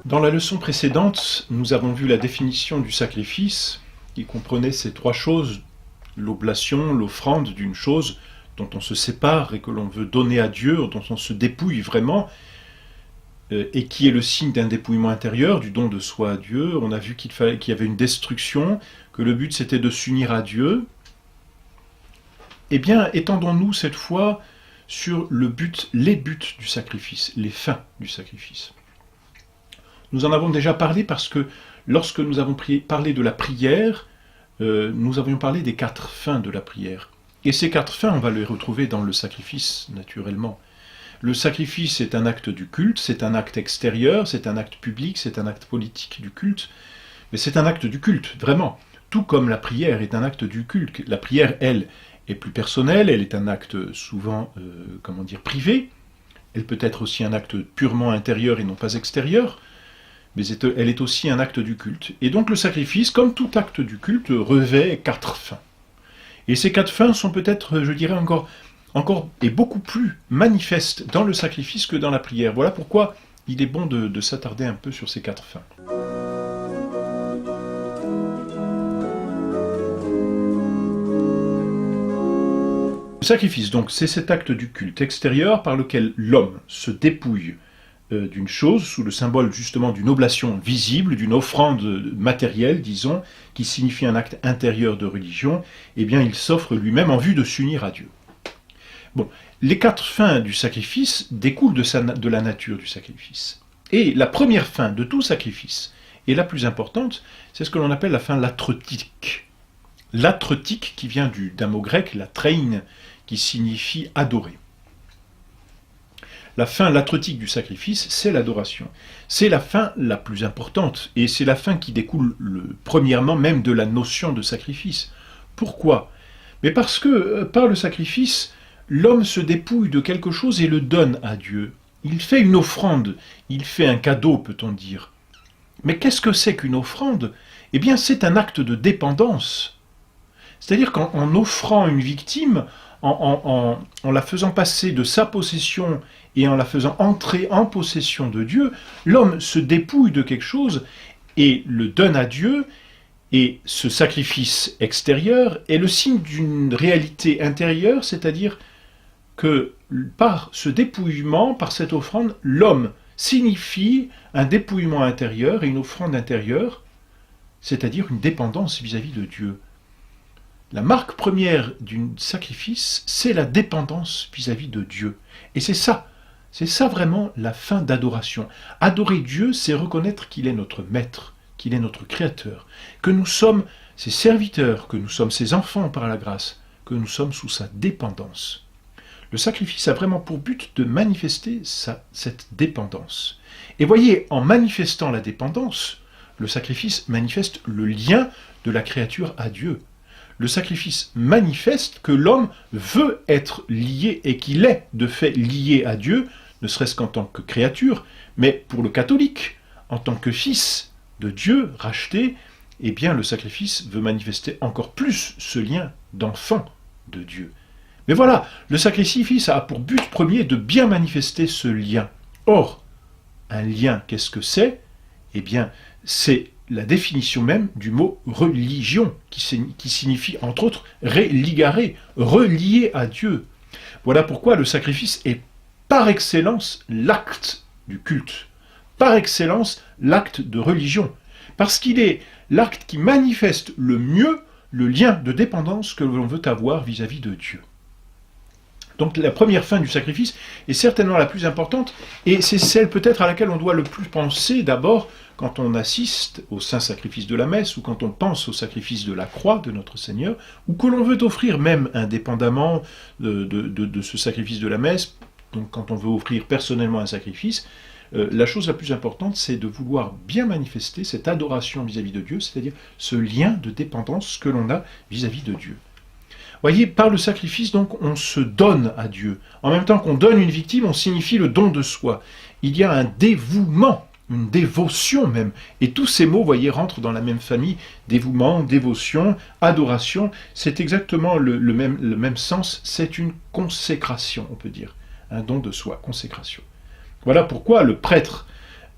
Dans la leçon précédente, nous avons vu la définition du sacrifice qui comprenait ces trois choses, l'oblation, l'offrande d'une chose dont on se sépare et que l'on veut donner à Dieu, dont on se dépouille vraiment, et qui est le signe d'un dépouillement intérieur, du don de soi à Dieu. On a vu qu'il y avait une destruction, que le but c'était de s'unir à Dieu. Eh bien, étendons-nous cette fois sur les buts du sacrifice, les fins du sacrifice. Nous en avons déjà parlé parce que lorsque nous avons parlé de la prière, nous avions parlé des 4 fins de la prière. Et ces 4 fins, on va les retrouver dans le sacrifice, naturellement. Le sacrifice est un acte du culte, c'est un acte extérieur, c'est un acte public, c'est un acte politique du culte, mais c'est un acte du culte, vraiment. Tout comme la prière est un acte du culte. La prière, elle, est plus personnelle, elle est un acte souvent, privé. Elle peut être aussi un acte purement intérieur et non pas extérieur, mais elle est aussi un acte du culte. Et donc le sacrifice, comme tout acte du culte, revêt 4 fins. Et ces 4 fins sont peut-être, je dirais, encore et beaucoup plus manifestes dans le sacrifice que dans la prière. Voilà pourquoi il est bon de s'attarder un peu sur ces 4 fins. Le sacrifice, donc, c'est cet acte du culte extérieur par lequel l'homme se dépouille d'une chose, sous le symbole justement d'une oblation visible, d'une offrande matérielle, disons, qui signifie un acte intérieur de religion, eh bien il s'offre lui-même en vue de s'unir à Dieu. Bon, les 4 fins du sacrifice découlent de la nature du sacrifice. Et la première fin de tout sacrifice, et la plus importante, c'est ce que l'on appelle la fin latretique. Latretique qui vient d'un mot grec, latrein, qui signifie adorer. La fin latretique du sacrifice, c'est l'adoration. C'est la fin la plus importante, et c'est la fin qui découle premièrement même de la notion de sacrifice. Pourquoi ? Mais parce que par le sacrifice, l'homme se dépouille de quelque chose et le donne à Dieu. Il fait une offrande, il fait un cadeau, peut-on dire. Mais qu'est-ce que c'est qu'une offrande ? Eh bien, c'est un acte de dépendance. C'est-à-dire qu'en offrant une victime, en la faisant passer de sa possession et en la faisant entrer en possession de Dieu, l'homme se dépouille de quelque chose et le donne à Dieu, et ce sacrifice extérieur est le signe d'une réalité intérieure, c'est-à-dire que par ce dépouillement, par cette offrande, l'homme signifie un dépouillement intérieur et une offrande intérieure, c'est-à-dire une dépendance vis-à-vis de Dieu. La marque première d'un sacrifice, c'est la dépendance vis-à-vis de Dieu. Et c'est ça vraiment la fin d'adoration. Adorer Dieu, c'est reconnaître qu'il est notre maître, qu'il est notre créateur, que nous sommes ses serviteurs, que nous sommes ses enfants par la grâce, que nous sommes sous sa dépendance. Le sacrifice a vraiment pour but de manifester cette dépendance. Et voyez, en manifestant la dépendance, le sacrifice manifeste le lien de la créature à Dieu. Le sacrifice manifeste que l'homme veut être lié et qu'il est de fait lié à Dieu, ne serait-ce qu'en tant que créature, mais pour le catholique, en tant que fils de Dieu racheté, eh bien le sacrifice veut manifester encore plus ce lien d'enfant de Dieu. Mais voilà, le sacrifice a pour but premier de bien manifester ce lien. Or, un lien, qu'est-ce que c'est ? Eh bien, c'est la définition même du mot religion, qui signifie entre autres religare, relié à Dieu. Voilà pourquoi le sacrifice est par excellence l'acte du culte, par excellence l'acte de religion, parce qu'il est l'acte qui manifeste le mieux le lien de dépendance que l'on veut avoir vis-à-vis de Dieu. Donc la première fin du sacrifice est certainement la plus importante, et c'est celle peut-être à laquelle on doit le plus penser d'abord quand on assiste au saint sacrifice de la messe, ou quand on pense au sacrifice de la croix de notre Seigneur, ou que l'on veut offrir même indépendamment de ce sacrifice de la messe. Donc quand on veut offrir personnellement un sacrifice, la chose la plus importante, c'est de vouloir bien manifester cette adoration vis-à-vis de Dieu, c'est-à-dire ce lien de dépendance que l'on a vis-à-vis de Dieu. Voyez, par le sacrifice, donc, on se donne à Dieu. En même temps qu'on donne une victime, on signifie le don de soi. Il y a un dévouement, une dévotion même. Et tous ces mots, voyez, rentrent dans la même famille. Dévouement, dévotion, adoration, c'est exactement le même sens. C'est une consécration, on peut dire. Un don de soi, consécration. Voilà pourquoi le prêtre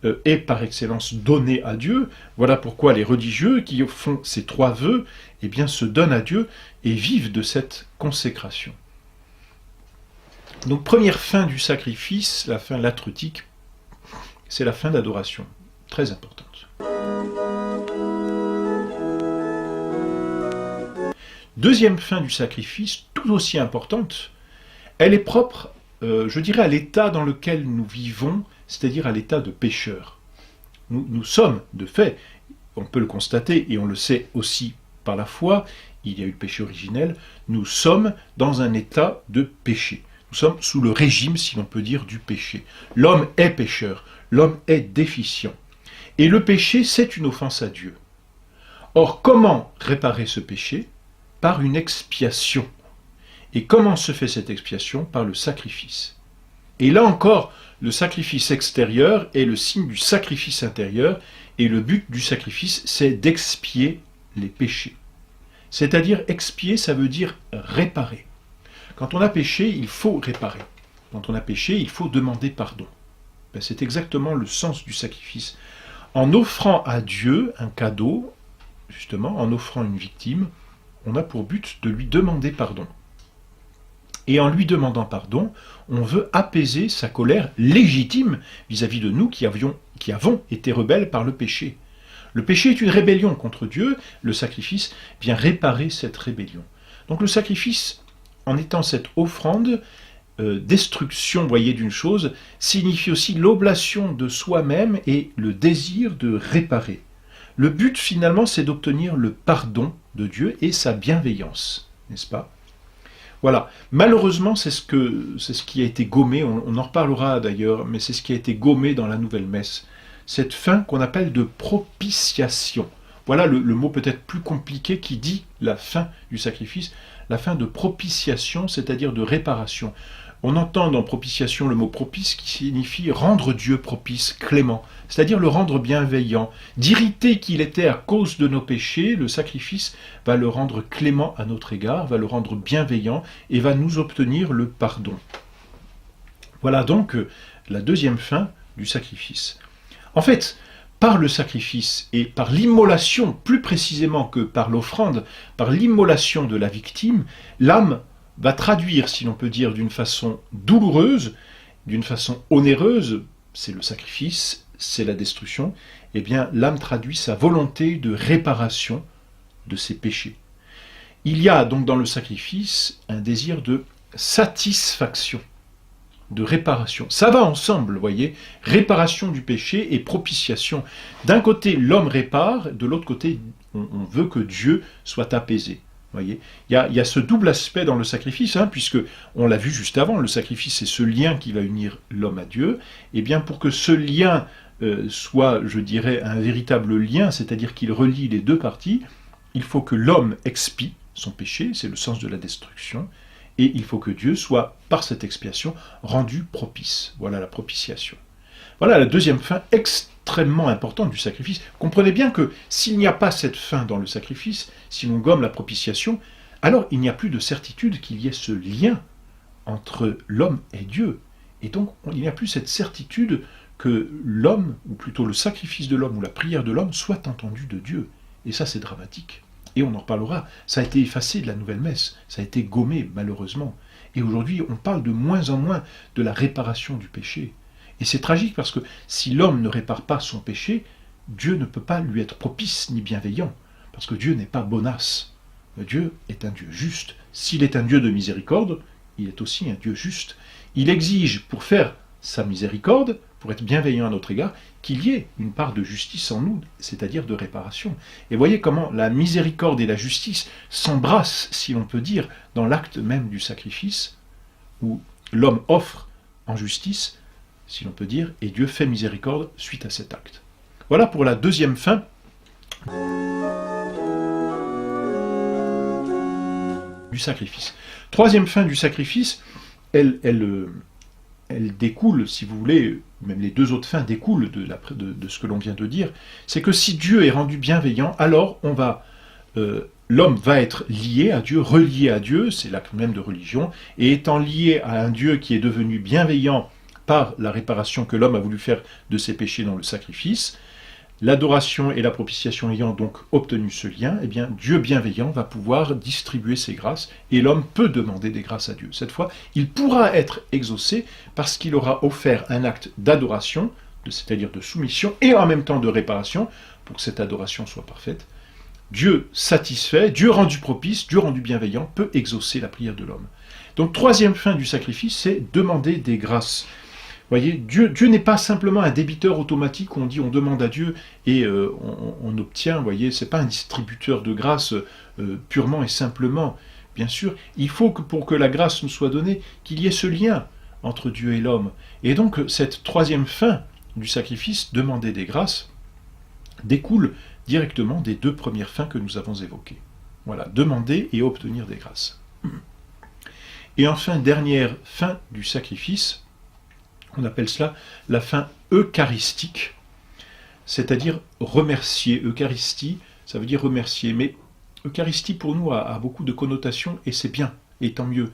est par excellence donné à Dieu. Voilà pourquoi les religieux qui font ces 3 vœux, eh bien, se donnent à Dieu et vivent de cette consécration. Donc, première fin du sacrifice, la fin latrutique, c'est la fin d'adoration, très importante. Deuxième fin du sacrifice, tout aussi importante, elle est propre, je dirais, à l'état dans lequel nous vivons, c'est-à-dire à l'état de pécheur. Nous sommes, de fait, on peut le constater, et on le sait aussi par la foi, il y a eu le péché originel, nous sommes dans un état de péché. Nous sommes sous le régime, si l'on peut dire, du péché. L'homme est pécheur, l'homme est déficient. Et le péché, c'est une offense à Dieu. Or, comment réparer ce péché? Par une expiation. Et comment se fait cette expiation? Par le sacrifice. Et là encore, le sacrifice extérieur est le signe du sacrifice intérieur, et le but du sacrifice, c'est d'expier les péchés. C'est-à-dire, expier, ça veut dire réparer. Quand on a péché, il faut réparer. Quand on a péché, il faut demander pardon. C'est exactement le sens du sacrifice. En offrant à Dieu un cadeau, justement, en offrant une victime, on a pour but de lui demander pardon. Et en lui demandant pardon, on veut apaiser sa colère légitime vis-à-vis de nous qui avons été rebelles par le péché. Le péché est une rébellion contre Dieu, le sacrifice vient réparer cette rébellion. Donc le sacrifice, en étant cette offrande, destruction, voyez, d'une chose, signifie aussi l'oblation de soi-même et le désir de réparer. Le but, finalement, c'est d'obtenir le pardon de Dieu et sa bienveillance, n'est-ce pas? Voilà. Malheureusement, c'est ce qui a été gommé, on en reparlera d'ailleurs, mais c'est ce qui a été gommé dans la nouvelle messe. Cette fin qu'on appelle de propitiation. Voilà le mot peut-être plus compliqué qui dit la fin du sacrifice, la fin de propitiation, c'est-à-dire de réparation. On entend dans propitiation le mot propice qui signifie rendre Dieu propice, clément, c'est-à-dire le rendre bienveillant. D'irrité qu'il était à cause de nos péchés, le sacrifice va le rendre clément à notre égard, va le rendre bienveillant et va nous obtenir le pardon. Voilà donc la deuxième fin du sacrifice. En fait, par le sacrifice et par l'immolation, plus précisément que par l'offrande, par l'immolation de la victime, l'âme va traduire, si l'on peut dire, d'une façon douloureuse, d'une façon onéreuse, c'est le sacrifice, c'est la destruction, eh bien l'âme traduit sa volonté de réparation de ses péchés. Il y a donc dans le sacrifice un désir de satisfaction, de réparation. Ça va ensemble, voyez, réparation du péché et propitiation. D'un côté, l'homme répare, de l'autre côté, on veut que Dieu soit apaisé. Voyez, il y a ce double aspect dans le sacrifice, puisque on l'a vu juste avant, le sacrifice c'est ce lien qui va unir l'homme à Dieu. Et bien pour que ce lien soit, je dirais, un véritable lien, c'est-à-dire qu'il relie les deux parties, il faut que l'homme expie son péché, c'est le sens de la destruction, et il faut que Dieu soit, par cette expiation, rendu propice. Voilà la propitiation. Voilà la deuxième fin extrêmement importante du sacrifice. Comprenez bien que s'il n'y a pas cette fin dans le sacrifice, si l'on gomme la propitiation, alors il n'y a plus de certitude qu'il y ait ce lien entre l'homme et Dieu. Et donc il n'y a plus cette certitude que l'homme, ou plutôt le sacrifice de l'homme ou la prière de l'homme, soit entendu de Dieu. Et ça c'est dramatique. Et on en reparlera. Ça a été effacé de la nouvelle messe, ça a été gommé malheureusement. Et aujourd'hui on parle de moins en moins de la réparation du péché. Et c'est tragique parce que si l'homme ne répare pas son péché, Dieu ne peut pas lui être propice ni bienveillant, parce que Dieu n'est pas bonasse. Dieu est un Dieu juste. S'il est un Dieu de miséricorde, il est aussi un Dieu juste. Il exige, pour faire sa miséricorde, pour être bienveillant à notre égard, qu'il y ait une part de justice en nous, c'est-à-dire de réparation. Et voyez comment la miséricorde et la justice s'embrassent, si l'on peut dire, dans l'acte même du sacrifice, où l'homme offre en justice, si l'on peut dire, et Dieu fait miséricorde suite à cet acte. Voilà pour la deuxième fin du sacrifice. Troisième fin du sacrifice, elle découle, si vous voulez, même les deux autres fins découlent de ce que l'on vient de dire, c'est que si Dieu est rendu bienveillant, alors l'homme va être lié à Dieu, relié à Dieu, c'est l'acte même de religion, et étant lié à un Dieu qui est devenu bienveillant par la réparation que l'homme a voulu faire de ses péchés dans le sacrifice. L'adoration et la propitiation ayant donc obtenu ce lien, eh bien, Dieu bienveillant va pouvoir distribuer ses grâces et l'homme peut demander des grâces à Dieu. Cette fois, il pourra être exaucé parce qu'il aura offert un acte d'adoration, c'est-à-dire de soumission et en même temps de réparation pour que cette adoration soit parfaite. Dieu satisfait, Dieu rendu propice, Dieu rendu bienveillant peut exaucer la prière de l'homme. Donc, troisième fin du sacrifice, c'est demander des grâces. Voyez, Dieu n'est pas simplement un débiteur automatique où on dit on demande à Dieu et on obtient, voyez, c'est pas un distributeur de grâce purement et simplement. Bien sûr, il faut que pour que la grâce nous soit donnée, qu'il y ait ce lien entre Dieu et l'homme. Et donc, cette troisième fin du sacrifice, demander des grâces, découle directement des deux premières fins que nous avons évoquées. Voilà, demander et obtenir des grâces. Et enfin, dernière fin du sacrifice, on appelle cela la fin eucharistique, c'est-à-dire remercier. Eucharistie, ça veut dire remercier. Mais Eucharistie pour nous a beaucoup de connotations et c'est bien, et tant mieux.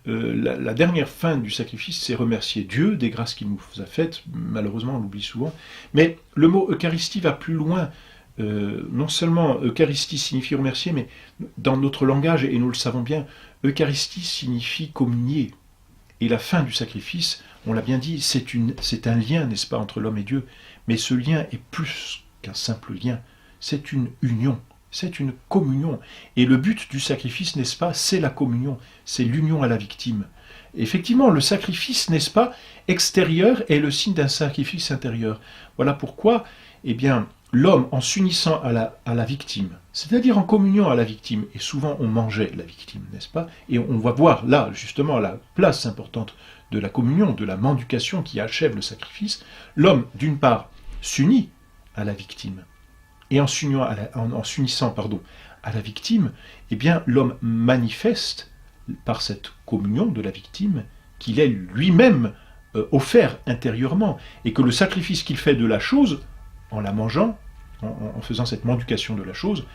La dernière fin du sacrifice, c'est remercier Dieu des grâces qu'il nous a faites. Malheureusement, on l'oublie souvent. Mais le mot Eucharistie va plus loin. Non seulement Eucharistie signifie remercier, mais dans notre langage, et nous le savons bien, Eucharistie signifie communier. Et la fin du sacrifice, on l'a bien dit, c'est un lien, n'est-ce pas, entre l'homme et Dieu. Mais ce lien est plus qu'un simple lien. C'est une union, c'est une communion. Et le but du sacrifice, n'est-ce pas, c'est la communion, c'est l'union à la victime. Effectivement, le sacrifice, n'est-ce pas, extérieur est le signe d'un sacrifice intérieur. Voilà pourquoi, eh bien, l'homme, en s'unissant à la victime, c'est-à-dire en communion à la victime, et souvent on mangeait la victime, n'est-ce pas? Et on va voir là, justement, la place importante de la communion, de la mendication qui achève le sacrifice. L'homme, d'une part, s'unit à la victime, et en s'unissant à la victime, eh bien, l'homme manifeste, par cette communion de la victime, qu'il est lui-même offert intérieurement, et que le sacrifice qu'il fait de la chose, en la mangeant, en faisant cette mendication de la chose,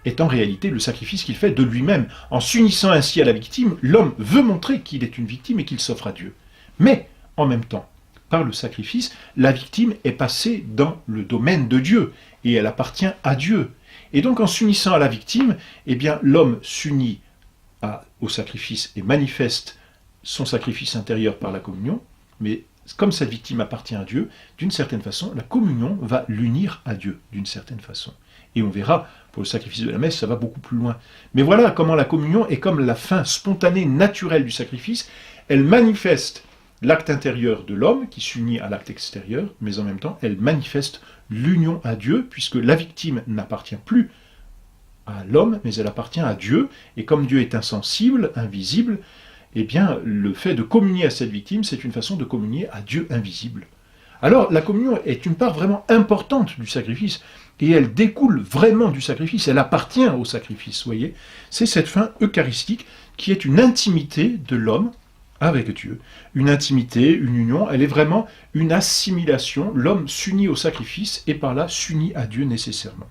est en réalité le sacrifice qu'il fait de lui-même. En s'unissant ainsi à la victime, l'homme veut montrer qu'il est une victime et qu'il s'offre à Dieu. Mais, en même temps, par le sacrifice, la victime est passée dans le domaine de Dieu, et elle appartient à Dieu. Et donc, en s'unissant à la victime, eh bien, l'homme s'unit au sacrifice et manifeste son sacrifice intérieur par la communion, mais comme cette victime appartient à Dieu, d'une certaine façon, la communion va l'unir à Dieu, d'une certaine façon. Et on verra, pour le sacrifice de la messe, ça va beaucoup plus loin. Mais voilà comment la communion est comme la fin spontanée, naturelle du sacrifice. Elle manifeste l'acte intérieur de l'homme, qui s'unit à l'acte extérieur, mais en même temps, elle manifeste l'union à Dieu, puisque la victime n'appartient plus à l'homme, mais elle appartient à Dieu. Et comme Dieu est insensible, invisible, eh bien, le fait de communier à cette victime, c'est une façon de communier à Dieu invisible. Alors, la communion est une part vraiment importante du sacrifice, et elle découle vraiment du sacrifice, elle appartient au sacrifice, voyez. C'est cette fin eucharistique qui est une intimité de l'homme avec Dieu. Une intimité, une union, elle est vraiment une assimilation. L'homme s'unit au sacrifice, et par là s'unit à Dieu nécessairement.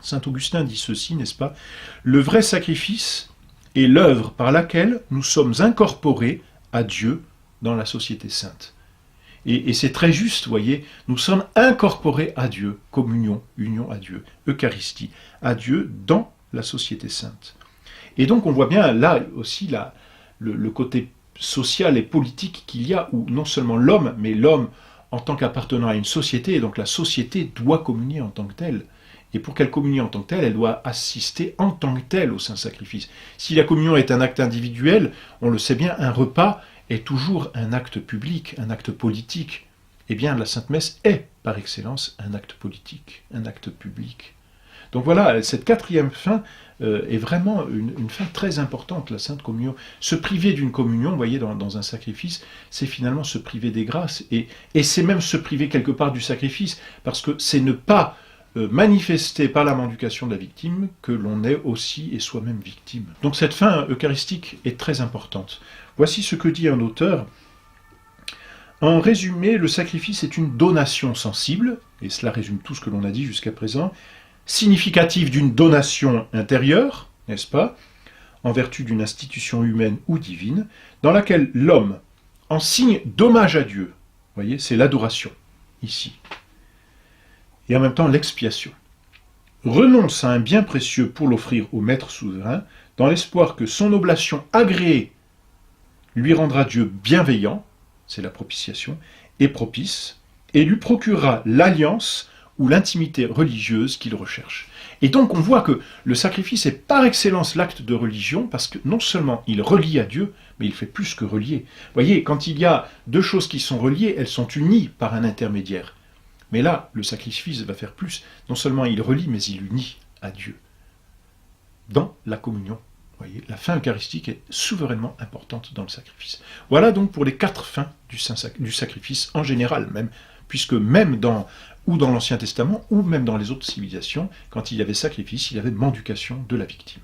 Saint Augustin dit ceci, n'est-ce pas? Le vrai sacrifice est l'œuvre par laquelle nous sommes incorporés à Dieu dans la société sainte. Et c'est très juste, voyez, nous sommes incorporés à Dieu, communion, union à Dieu, Eucharistie, à Dieu dans la société sainte. Et donc on voit bien là aussi le côté social et politique qu'il y a, où non seulement l'homme, mais l'homme en tant qu'appartenant à une société, et donc la société doit communier en tant que telle. Et pour qu'elle communie en tant que telle, elle doit assister en tant que telle au Saint-Sacrifice. Si la communion est un acte individuel, on le sait bien, un repas est toujours un acte public, un acte politique. Eh bien, la Sainte Messe est, par excellence, un acte politique, un acte public. Donc voilà, cette quatrième fin est vraiment une fin très importante, la Sainte Communion. Se priver d'une communion, vous voyez, dans un sacrifice, c'est finalement se priver des grâces, et c'est même se priver quelque part du sacrifice, parce que c'est ne pas manifester par la mendication de la victime que l'on est aussi et soi-même victime. Donc cette fin eucharistique est très importante. Voici ce que dit un auteur. En résumé, le sacrifice est une donation sensible, et cela résume tout ce que l'on a dit jusqu'à présent, significative d'une donation intérieure, n'est-ce pas, en vertu d'une institution humaine ou divine, dans laquelle l'homme, en signe d'hommage à Dieu, Vous voyez, c'est l'adoration, ici. Et en même temps, l'expiation. Renonce à un bien précieux pour l'offrir au maître souverain, dans l'espoir que son oblation agréée lui rendra Dieu bienveillant, c'est la propitiation, et propice, et lui procurera l'alliance ou l'intimité religieuse qu'il recherche. Et donc on voit que le sacrifice est par excellence l'acte de religion, parce que non seulement il relie à Dieu, mais il fait plus que relier. Vous voyez, quand il y a deux choses qui sont reliées, elles sont unies par un intermédiaire. Mais là, le sacrifice va faire plus. Non seulement il relie, mais il unit à Dieu. Dans la communion. Vous voyez, la fin eucharistique est souverainement importante dans le sacrifice. Voilà donc pour les 4 fins du sacrifice en général même, puisque même dans l'Ancien Testament, ou même dans les autres civilisations, quand il y avait sacrifice, il y avait mendication de la victime.